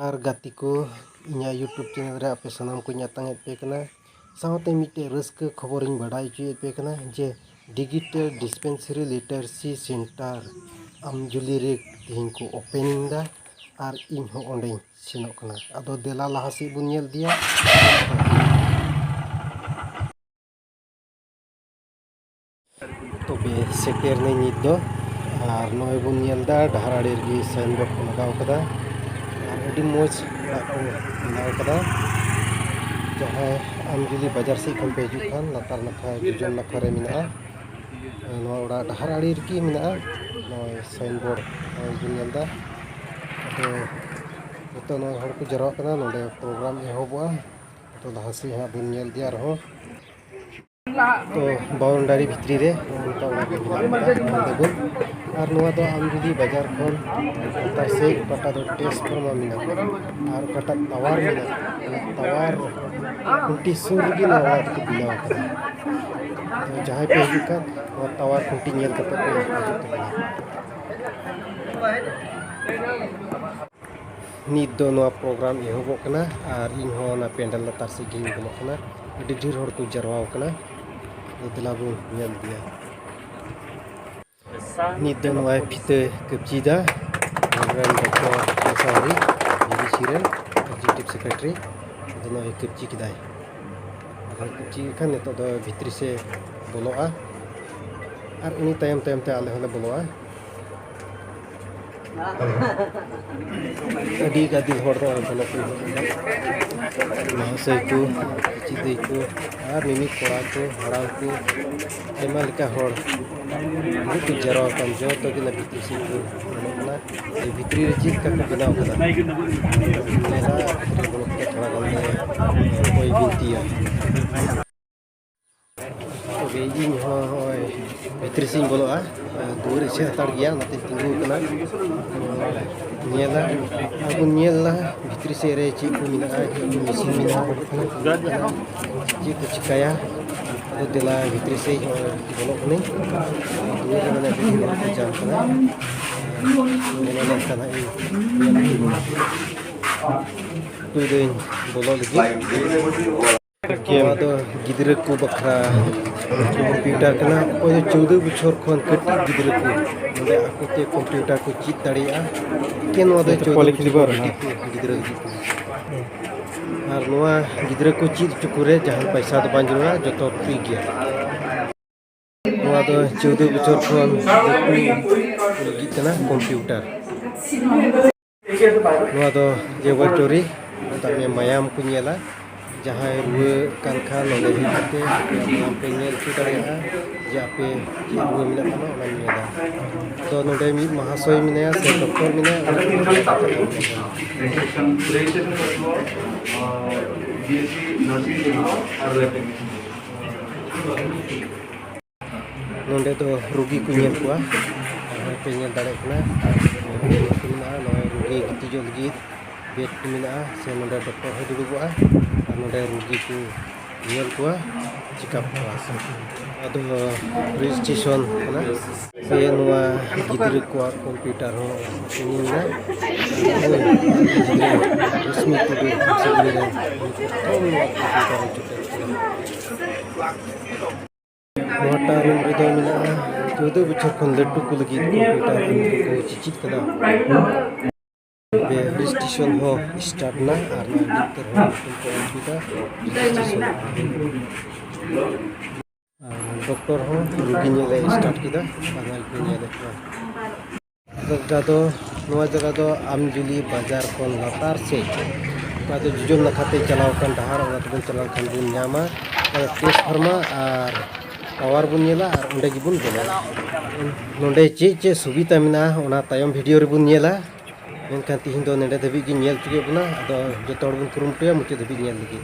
ᱟᱨ ᱜᱟᱛᱮ ᱠᱚ ᱤᱧᱟᱹᱜ YouTube ᱪᱮᱱᱮᱞ ᱨᱮ ᱟᱯᱮ ᱥᱟᱱᱟᱢ ᱠᱚᱧ ᱟᱛᱟᱝ ᱮᱫ ᱯᱮ ᱠᱟᱱᱟ। ᱥᱟᱶᱛᱮ ᱢᱤᱫᱴᱮᱡ ᱨᱟᱹᱥᱠᱟᱹ ᱠᱷᱚᱵᱚᱨᱤᱧ ᱵᱟᱰᱟᱭ ᱦᱚᱪᱚᱭᱮᱫ ᱯᱮ ᱠᱟᱱᱟ ᱡᱮ ᱰᱤᱡᱤᱴᱟᱞ ᱰᱤᱥᱯᱮᱱᱥᱟᱨᱤ ᱞᱤᱴᱟᱨᱮᱥᱤ ᱥᱮᱱᱴᱟᱨ ᱟᱢᱡᱩᱞᱤ ᱨᱮ ᱛᱮᱦᱮᱧ ᱠᱚ ᱳᱯᱮᱱᱤᱝ ᱫᱟ ᱟᱨ ᱤᱧ ᱦᱚᱸ ᱚᱸᱰᱮᱧ ᱥᱮᱱᱚᱜ ᱠᱟᱱᱟ। ᱟᱫᱚ ᱫᱮᱞᱟ ᱞᱟᱦᱟ ᱥᱮᱫ ᱵᱚᱱ ᱧᱮᱞ ᱤᱫᱤᱭᱟ। ᱛᱚᱵᱮ ᱥᱮᱴᱮᱨ ᱱᱟᱹᱧ ᱱᱤᱛ ᱫᱚ ᱟᱨ ᱱᱚᱜᱼᱚᱭ ᱵᱚᱱ ᱧᱮᱞ ᱮᱫᱟ ᱰᱟᱦᱟᱨ ᱟᱲᱮ ᱨᱮᱜᱮ ᱥᱟᱭᱤᱱ ᱵᱳᱨᱰ ᱠᱚ ᱞᱟᱜᱟᱣ ᱠᱟᱫᱟ ᱟᱨ ᱟᱹᱰි ᱢᱚᱡᱽ ᱚᱲᱟᱜ ᱠᱚ ᱵᱮᱱᱟᱣ ᱠᱟᱫᱟ। ᱡᱟᱦᱟᱸᱭ ᱟᱢᱡᱩᱞᱤ ᱵᱟᱡᱟᱨ ᱥᱮᱫ ᱠᱷᱚᱱ ᱯᱮ ᱦᱤᱡᱩᱜ ᱠᱷᱟᱱ ᱞᱟᱛᱟᱨ ᱱᱟᱠᱷᱟ ᱡᱚᱡᱚᱢ ᱱᱟᱠᱷᱟ ᱨᱮ ᱢᱮᱱᱟᱜᱼᱟ। ᱱᱚᱣᱟ ᱚᱲᱟᱜ ᱰᱟᱦᱟᱨ ᱟᱲᱮ ᱨᱮᱜᱮ ᱢᱮᱱᱟᱜᱼᱟ। ᱱᱚᱜᱼᱚᱭ ᱥᱟᱭᱤᱱ ᱵᱳᱨᱰ ᱱᱚᱜᱼᱚᱭ ᱵᱚᱱ ᱧᱮᱞ ᱮᱫᱟ। ᱟᱫᱚ ᱱᱤᱛᱚᱜ ᱱᱚᱜᱼᱚᱭ ᱦᱚᱲ ᱠᱚ ᱡᱟᱣᱨᱟᱜ ᱠᱟᱱᱟ ᱱᱚᱰᱮ ᱯᱨᱳᱜᱨᱟᱢ ᱮᱦᱚᱵᱚᱜᱼᱟ। ᱟᱫᱚ ᱞᱟᱦᱟ ᱥᱮᱫ ᱦᱟᱸᱜ ᱵᱚᱱ ᱧᱮᱞ ᱤᱫᱤᱭᱟ ᱟᱨᱦᱚᱸ। ᱛᱚ ᱵᱟᱣᱩᱱᱰᱟᱨᱤ ᱵᱷᱤᱛᱨᱤ ᱨᱮ ᱚᱱᱠᱟ ᱚᱲᱟᱜ ᱠᱚ ᱵᱮᱱᱟᱣ ᱠᱟᱫᱟ ᱧᱮᱞ ᱫᱟᱵᱚᱱ। ᱟᱨ ᱱᱚᱣᱟ ᱫᱚ ᱟᱢᱡᱩᱞᱤ ᱵᱟᱡᱟᱨ ᱠᱷᱚᱱ ᱞᱟᱛᱟᱨ ᱥᱮᱫ ᱚᱠᱟᱴᱟᱜ ᱫᱚ ᱴᱨᱟᱱᱥᱯᱷᱚᱨᱢᱟᱨ ᱢᱮᱱᱟᱜᱼᱟ ᱟᱨ ᱚᱠᱟᱴᱟᱜ ᱴᱟᱣᱟᱨ ᱢᱮᱱᱟᱜᱼᱟ ᱚᱱᱟ ᱴᱟᱣᱟর ᱠᱷᱩᱱᱴᱤ ᱥᱩᱨ ᱨᱮᱜᱮ ᱱᱚᱣᱟ ᱚᱲᱟᱜ ᱫᱚᱠᱚ ᱵᱮᱱᱟᱣ ᱠᱟᱫᱟ। ᱟᱫᱚ ᱡᱟᱦᱟᱸᱭ ᱯᱮ ᱦᱤᱡᱩᱜ ᱠᱷᱟᱱ ᱱᱚᱣᱟ ᱴᱟᱣᱟᱨ ᱠᱷᱩᱱᱴᱤ ᱧᱮᱞ ᱠᱟᱛᱮ ᱯᱮ ᱦᱤᱡᱩᱜ ᱛᱟᱵᱚᱱᱟ। ᱱᱤᱛ ᱫᱚ ᱱᱚᱣᱟ ᱯᱨᱳᱜᱨᱟᱢ ᱮᱦᱚᱵᱚᱜ ᱠᱟᱱᱟ ᱟᱨ ᱤᱧ ᱦᱚᱸ ᱚᱱᱟ ᱯᱮᱱᱰᱮᱞ ᱞᱟᱛᱟᱨ ᱥᱮᱫ ᱜᱤᱧ ᱵᱚᱞᱚᱜ ᱠᱟᱱᱟ। ᱟᱹᱰᱤ ᱰᱷᱮᱨ ᱦᱚᱲ ᱠᱚ ᱡᱟᱨᱣᱟ ᱟᱠᱟᱱᱟ। ᱟᱫᱚ ᱫᱮᱞᱟ ᱵᱚᱱ ᱧᱮᱞ ᱤᱫᱤᱭᱟ। ᱱᱤᱛ ᱫᱚ ᱱᱚᱣᱟᱭ ᱯᱷᱤᱛᱟᱹ ᱠᱟᱹᱯᱪᱤᱭᱮᱫᱟ ᱟᱵᱚᱨᱮᱱ ᱰᱚᱠᱴᱚᱨ ᱢᱚᱥᱟᱦᱟᱨᱤ ᱡᱤᱰᱤᱥᱤ ᱨᱮᱱ ᱮᱠᱡᱤᱠᱩᱴᱤᱵᱷ ᱥᱮᱠᱨᱮᱴᱟᱨᱤ। ᱟᱫᱚ ᱱᱚᱜᱼᱚᱭ ᱠᱟᱹᱯᱪᱤ ᱠᱮᱫᱟᱭ ᱟᱫᱚ ᱠᱟᱹᱯᱪᱤ ᱠᱷᱟᱱ ᱱᱤᱛᱚᱜ ᱫᱚ ᱵᱷᱤᱛᱨᱤ ᱥᱮᱫ ᱵᱚᱞᱚᱜᱼᱟ ᱟᱨ ᱩᱱᱤ ᱛᱟᱭᱚᱢ ᱛᱟᱭᱚᱢ ᱛᱮ ᱟᱞᱮ ᱦᱚᱸᱞᱮ ᱵᱚᱞᱚᱜᱼᱟ। ᱟᱹᱰᱤ ᱜᱟᱫᱮᱞ ᱦᱚᱲ ᱫᱚ ᱵᱚᱞᱚ ᱠᱚ ᱮᱦᱚᱵ ᱮᱫᱟ ᱢᱚᱦᱟᱥᱚᱭ ᱠᱚ ᱪᱮᱪᱮᱫ ᱫᱟᱹᱭ ᱠᱚ ᱟᱨ ᱢᱤᱢᱤᱫ ᱠᱚᱲᱟ ᱠᱚ ᱦᱟᱲᱟᱢ ᱠᱚ ᱟᱭᱢᱟ ᱞᱮᱠᱟ ᱦᱚᱲ ᱩᱱᱟᱹᱜ ᱠᱚ ᱡᱟᱣᱨᱟ ᱟᱠᱟᱱ ᱡᱚᱛᱚ ᱜᱮ ᱵᱷᱤᱛᱨᱤ ᱥᱮᱫ ᱠᱚ ᱵᱚᱞᱚᱜ ᱠᱟᱱᱟ ᱡᱮ ᱵᱷᱤᱛᱨᱤ ᱨᱮ ᱪᱮᱫ ᱞᱮᱠᱟ ᱠᱚ ᱵᱮᱱᱟᱣ ᱠᱟᱫᱟ ᱚᱱᱟ ᱵᱚᱱ ᱧᱮᱞᱟ ᱟᱨ ᱵᱷᱤᱛᱨᱤ ᱵᱚᱞᱚ ᱠᱟᱛᱮ ᱛᱷᱚᱲᱟ ᱜᱟᱱ ᱞᱮ ᱠᱚᱭ ᱵᱤᱱᱛᱤᱭᱟ। ᱛᱚᱵᱮ ᱤᱧ ᱦᱚᱸ ᱱᱚᱜᱼᱚᱭ ᱵᱷᱤᱛᱨᱤ ᱥᱮᱫ ᱤᱧ ᱵᱚᱞᱚᱜᱼᱟ ᱫᱩᱣᱟᱹᱨ ᱮᱥᱮᱫ ᱦᱟᱛᱟᱲ ᱜᱮᱭᱟ ᱚᱱᱟᱛᱮᱧ ᱛᱤᱸᱜᱩ ᱟᱠᱟᱱᱟ। ᱧᱮᱞᱟ ᱟᱨᱵᱚᱱ ᱧᱮᱞᱟ ᱵᱷᱤᱛᱨᱤ ᱥᱮᱫ ᱨᱮ ᱪᱮᱫ ᱠᱚ ᱢᱮᱱᱟᱜᱼᱟ ᱪᱮᱫ ᱠᱚ ᱢᱮᱥᱤᱱ ᱢᱮᱱᱟᱜᱼᱟ ᱚᱸᱰᱮ ᱠᱷᱚᱱᱟᱜ ᱠᱚ ᱩᱰᱩᱠ ᱠᱟᱱᱟ ᱪᱮᱫ ᱠᱚ ᱪᱤᱠᱟᱹᱭᱟ। ᱟᱫᱚ ᱫᱮᱞᱟ ᱵᱷᱤᱛᱨᱤ ᱥᱮᱫ ᱦᱚᱸ ᱵᱚᱞᱚᱜ ᱠᱟᱹᱱᱟᱹᱧ ᱫᱩᱣᱟᱹᱨ ᱨᱮ ᱢᱟᱱᱮ ᱟᱹᱰᱤ ᱰᱷᱮᱨ ᱦᱚᱲ ᱠᱚ ᱡᱟᱢ ᱠᱟᱱᱟ ᱟᱨ ᱵᱚᱞᱚ ᱞᱮᱱᱠᱷᱟᱱ ᱦᱟᱸᱜ ᱤᱧ ᱧᱮᱞ ᱦᱚᱪᱚ ᱵᱚᱱᱟ। ᱫᱩᱧ ᱵᱚᱞᱚ ᱞᱟᱹᱜᱤᱫ ᱱᱚᱣᱟ ᱫᱚ ᱜᱤᱫᱽᱨᱟᱹ ᱠᱚ ᱵᱟᱠᱷᱨᱟ ᱠᱚᱢᱯᱤᱭᱩᱴᱟᱨ ᱠᱟᱱᱟ ᱚᱠᱚᱭ ᱫᱚ 14 ᱵᱚᱪᱷᱚᱨ ᱠᱷᱚᱱ ᱠᱟᱹᱴᱤᱡ ᱜᱤᱫᱽᱨᱟᱹ ᱠᱚ ᱱᱚᱰᱮ ᱟᱠᱚᱛᱮ ᱠᱚᱢᱯᱤᱭᱩᱴᱟᱨ ᱠᱚ ᱪᱮᱫ ᱫᱟᱲᱮᱭᱟᱜᱼᱟ ᱮᱠᱮᱱ ᱱᱚᱣᱟ ᱫᱚ 14 ᱵᱚᱪᱷᱚᱨ ᱠᱷᱚᱱ ᱠᱟᱹᱴᱤᱡ ᱠᱚ ᱜᱤᱫᱽᱨᱟᱹ ᱞᱟᱹᱜᱤᱫ ᱠᱟᱱᱟ। ᱟᱨ ᱱᱚᱣᱟ ᱜᱤᱫᱽᱨᱟᱹ ᱠᱚ ᱪᱮᱫ ᱦᱚᱪᱚ ᱠᱚᱨᱮ ᱡᱟᱦᱟᱱ ᱯᱚᱭᱥᱟ ᱫᱚ ᱵᱟᱝ ᱡᱟᱹᱨᱩᱲᱟ ᱡᱚᱛᱚ ᱯᱷᱨᱤ ᱜᱮᱭᱟ। ᱱᱚᱣᱟ ᱫᱚ 14 ᱵᱚᱪᱷᱚᱨ ᱠᱷᱚᱱ ᱞᱟᱹᱴᱩ ᱞᱟᱹᱜᱤᱫ ᱠᱟᱱᱟ ᱠᱚᱢᱯᱤᱭᱩᱴᱟᱨ। ᱱᱚᱣᱟ ᱫᱚ ᱞᱮᱵᱚᱨᱴᱚᱨᱤ ᱢᱮᱛᱟᱜ ᱢᱮ ᱢᱟᱭᱟᱢ ᱠᱚ ᱧᱮᱞᱟ ᱡᱟᱦᱟᱸᱭ ᱨᱩᱣᱟᱹᱜ ᱠᱟᱱ ᱠᱷᱟᱱ ᱱᱚᱰᱮ ᱦᱮᱡ ᱠᱟᱛᱮ ᱟᱯᱮᱭᱟᱜ ᱢᱟᱭᱟᱢ ᱯᱮ ᱧᱮᱞ ᱦᱚᱪᱚ ᱫᱟᱲᱮᱭᱟᱜᱼᱟ ᱡᱮ ᱟᱯᱮ ᱪᱮᱫ ᱨᱩᱣᱟᱹ ᱢᱮᱱᱟᱜ ᱛᱟᱢᱟ ᱚᱱᱟᱢ ᱧᱮᱞᱟ। ᱟᱫᱚ ᱱᱚᱰᱮ ᱢᱤᱫ ᱢᱚᱦᱟᱥᱚᱭ ᱢᱮᱱᱟᱭᱟ ᱥᱮ ᱰᱚᱠᱴᱚᱨ ᱢᱮᱱᱟᱭᱟ ᱩᱱᱤ ᱴᱷᱮᱱ ᱪᱟᱞᱟᱣ ᱠᱟᱛᱮ ᱞᱟᱝ ᱧᱮᱞ ᱧᱟᱢᱟ। ᱱᱚᱰᱮ ᱫᱚ ᱨᱩᱜী ᱠᱚ ᱧᱮᱞ ᱠᱚᱣᱟ ᱱᱚᱜᱼᱚᱭ ᱯᱮ ᱧᱮᱞ ᱫᱟᱲᱮᱭᱟᱜ ᱠᱟᱱᱟ ᱵᱮᱰ ᱠᱚ ᱢᱮᱱᱟᱜᱼᱟ ᱱᱚᱜᱼᱚᱭ ᱨᱩᱜী ᱜᱤᱛᱤᱡᱚᱜ ᱞᱟᱹᱜᱤᱫ ᱵᱮᱰ ᱠᱚ ᱢᱮᱱᱟᱜᱼᱟ ᱥᱮ ᱱᱚᱰᱮ ᱰᱚᱠᱴᱚᱨ ᱦᱚᱸ ᱫᱩᱲᱩᱵᱚᱜᱼᱟ ᱟᱨ ᱱᱚᱰᱮ ᱨᱩᱜী ᱠᱚ ᱧᱮᱞ ᱠᱚᱣᱟ ᱪᱮᱠᱟᱯ ᱠᱚᱣᱟ। ᱟᱫᱚ ᱨᱮᱡᱤᱥᱴᱨᱮᱥᱚᱱ ᱠᱟᱱᱟ ᱥᱮ ᱱᱚᱣᱟ ᱜᱤᱫᱽᱨᱟᱹ ᱠᱚᱣᱟᱜ ᱠᱚᱢᱯᱤᱭᱩᱴᱟᱨ ᱦᱚᱸ ᱳᱯᱮᱱᱤᱝ ᱮᱱᱟ ᱟᱨ ᱱᱚᱜᱼᱚᱭ ᱢᱤᱫᱴᱮᱡ ᱜᱤᱫᱽᱨᱟᱹ ᱨᱚᱥᱢᱤ ᱴᱩᱰᱩ ᱦᱟᱸᱥᱤᱰᱤ ᱨᱮᱱ ᱩᱱᱤ ᱯᱨᱚᱛᱷᱚᱢ ᱱᱚᱣᱟ ᱠᱚᱢᱯᱤᱭᱩᱴᱟᱨᱮ ᱡᱩᱴᱮᱫ ᱠᱟᱱᱟ। ᱱᱚᱣᱟᱴᱟᱜ ᱨᱩᱢ ᱨᱮᱫᱚ ᱢᱮᱱᱟᱜᱼᱟ 14 ᱵᱚᱪᱷᱚᱨ ᱠᱷᱚᱱ ᱞᱟᱹᱴᱩ ᱠᱚ ᱞᱟᱹᱜᱤᱫ ᱠᱚᱢᱯᱤᱭᱩᱴᱟᱨ ᱩᱱᱠᱩ ᱠᱚ ᱪᱮᱪᱮᱫ ᱠᱟᱱᱟ। ᱨᱮᱡᱤᱥᱴᱨᱮᱥᱚᱱ ᱦᱚᱸ ᱥᱴᱟᱨᱴ ᱮᱱᱟ ᱟᱨ ᱱᱚᱜᱼᱚᱭ ᱰᱟᱠᱛᱟᱨ ᱦᱚᱸ ᱧᱩᱛᱩᱢ ᱠᱚ ᱚᱞ ᱦᱚᱪᱚᱭᱮᱫᱟ ᱨᱮᱡᱤᱥᱴᱨᱮᱥᱚᱱᱚᱜ ᱠᱟᱱᱟ। ᱰᱚᱠᱴᱚᱨ ᱦᱚᱸ ᱨᱩᱜী ᱧᱮᱞᱮ ᱥᱴᱟᱨᱴ ᱠᱮᱫᱟ ᱟᱨ ᱱᱚᱜᱼᱚᱭ ᱯᱮ ᱧᱮᱞᱮᱫ ᱠᱚᱣᱟ। ᱱᱚᱣᱟ ᱡᱟᱭᱜᱟ ᱫᱚ ᱟᱢᱡᱩᱞᱤ ᱵᱟᱡᱟᱨ ᱠᱷᱚᱱ ᱞᱟᱛᱟᱨ ᱥᱮᱫ ᱚᱠᱟ ᱫᱚ ᱡᱚᱡᱚᱢ ᱱᱟᱠᱷᱟᱛᱮ ᱪᱟᱞᱟᱣ ᱟᱠᱟᱱ ᱰᱟᱦᱟᱨ ᱚᱱᱟ ᱛᱮᱵᱚᱱ ᱪᱟᱞᱟᱣ ᱞᱮᱱᱠᱷᱟᱱ ᱵᱚᱱ ᱧᱟᱢᱟ ᱴᱨᱟᱱᱥᱯᱷᱚᱨᱢᱟᱨ ᱟᱨ ᱴᱟᱣᱟᱨ ᱵᱚᱱ ᱧᱮᱞᱟ ᱟᱨ ᱚᱸᱰᱮ ᱜᱮᱵᱚᱱ ᱵᱚᱞᱚᱜᱼᱟ। ᱱᱚᱰᱮ ᱪᱮᱫ ᱥᱩᱵᱤᱫᱷᱟ ᱢᱮᱱᱟᱜᱼᱟ ᱚᱱᱟ ᱛᱟᱭᱚᱢ ᱵᱷᱤᱰᱤᱭᱳ ᱨᱮᱵᱚᱱ ᱧᱮᱞᱟ ᱢᱮᱱᱠᱷᱟᱱ ᱛᱤᱦᱤᱧ ᱫᱚ ᱱᱚᱰᱮ ᱫᱷᱟᱹᱵᱤᱡ ᱜᱤᱧ ᱧᱮᱞ ᱦᱚᱪᱚ ᱠᱮᱫ ᱵᱚᱱᱟ ᱟᱫᱚ ᱡᱚᱛᱚ ᱦᱚᱲ ᱵᱚᱱ ᱠᱩᱨᱩᱢᱩᱴᱩᱭᱟ ᱢᱩᱪᱟᱹᱫ ᱫᱷᱟᱹᱵᱤᱡ ᱧᱮᱞ ᱞᱟᱹᱜᱤᱫ।